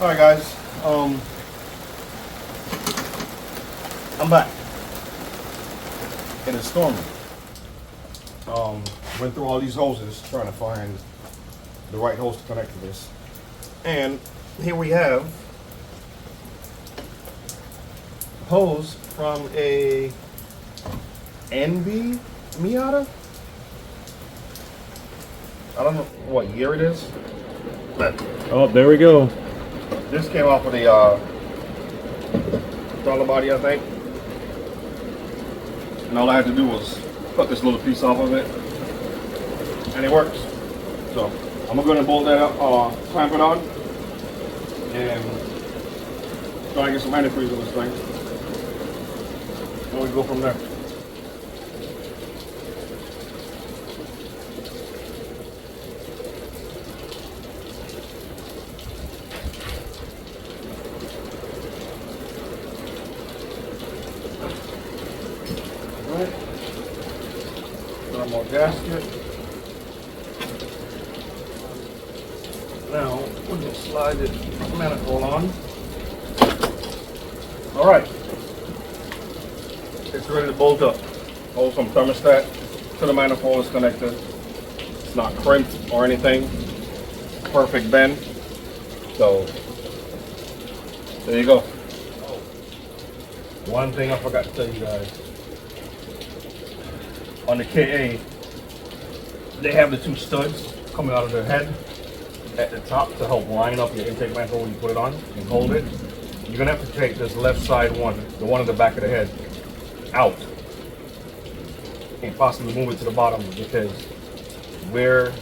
All right, guys. I'm back. It is storming. Went through all these hoses trying to find the right hose to connect to this, and here we have hose from a NB Miata. I don't know what year it is, but Oh, there we go. this came off of the throttle body, I think. And all I had to do was cut this little piece off of it, and it works. So I'm gonna go ahead and bolt that up, clamp it on, and try and get some antifreeze on this thing. And we go from there. Alright. Thermal gasket. Now we can slide the manifold on. Alright. It's ready to bolt up. Hold some thermostat to the manifold is connected. It's not crimped or anything. Perfect bend. So there you go. One thing I forgot to tell you guys. On the KA, they have the two studs coming out of their head at the top to help line up your intake manifold when you put it on and hold it. You're gonna have to take this left side one, the one in the back of the head, out and possibly move it to the bottom, because where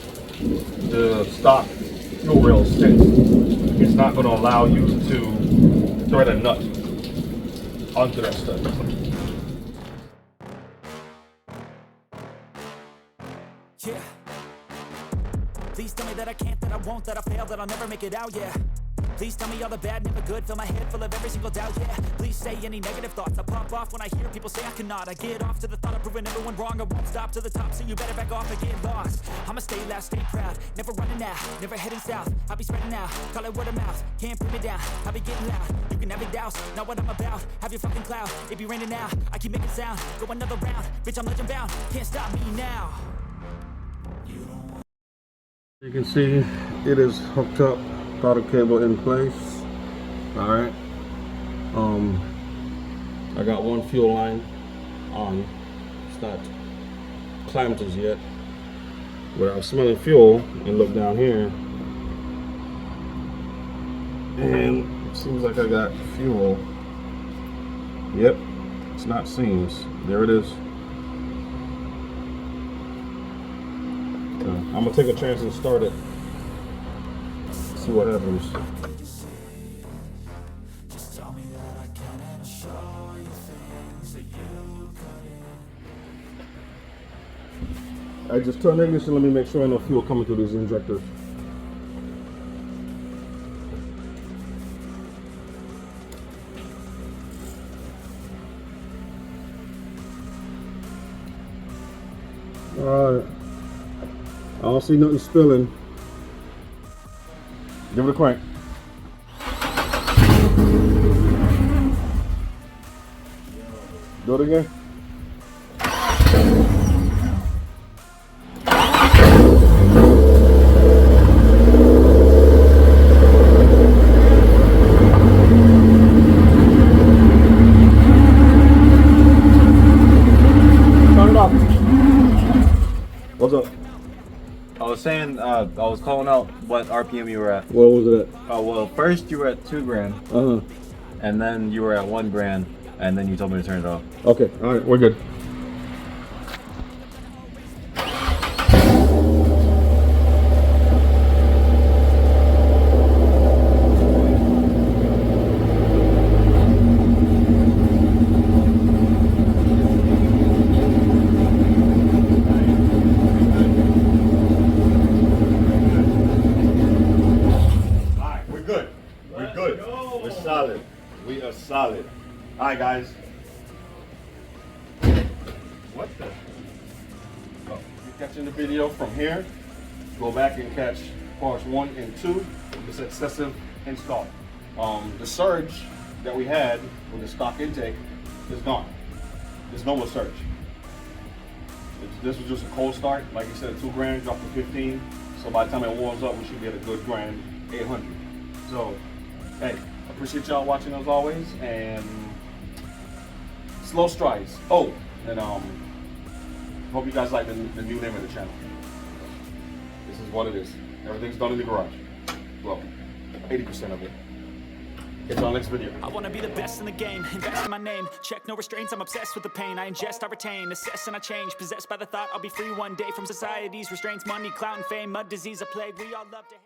the stock fuel rail sits, it's not gonna allow you to thread a nut onto that stud. Yeah. Please tell me that I can't, that I won't, that I fail, that I'll never make it out, yeah. Please tell me all the bad, never good, fill my head full of every single doubt, yeah. Please say any negative thoughts, I pop off when I hear people say I cannot. I get off to the thought of proving everyone wrong, I won't stop to the top, so you better back off and get lost. I'ma stay loud, stay proud, never running out, never heading south. I'll be spreading out, call it word of mouth, can't put me down, I'll be getting loud. You can have it douse, not what I'm about, have your fucking cloud. It be raining now, I keep making sound, go another round, bitch I'm legend bound, can't stop me now. You can see it is hooked up, throttle cable in place. All right. I got one fuel line on. It's not clamped as yet, but I was smelling fuel and look down here, and it seems like I got fuel. Yep, it's not seams. There it is. I'm gonna take a chance and start it. See what happens. I just turned the ignition. Let me make sure I know fuel coming through these injectors. All right. I don't see nothing spilling. Give it a crank. Do it again. Turn it off. What's up? I was saying, I was calling out what RPM you were at. What was it at? Oh, well, first you were at 2 grand, and then you were at 1 grand, and then you told me to turn it off. Okay, all right, we're good. Solid. We are solid. All right, guys. What the? Oh, you're catching the video from here. Go back and catch parts 1 and 2. It's Xcessive installed. The surge that we had with the stock intake is gone. There's no more surge. This was just a cold start. Like you said, 2 grand, dropped to 15. So by the time it warms up, we should get a good grand 800. So, hey, appreciate y'all watching as always, and slow strides. Oh, and hope you guys like the new name of the channel. This is what it is. Everything's done in the garage. Well, 80% of it. It's our next video. I wanna be the best in the game, invest in my name. Check no restraints, I'm obsessed with the pain. I ingest, I retain, assess and I change. Possessed by the thought I'll be free one day from society's restraints. Money, clout and fame, mud, disease, a plague. We all love to hate.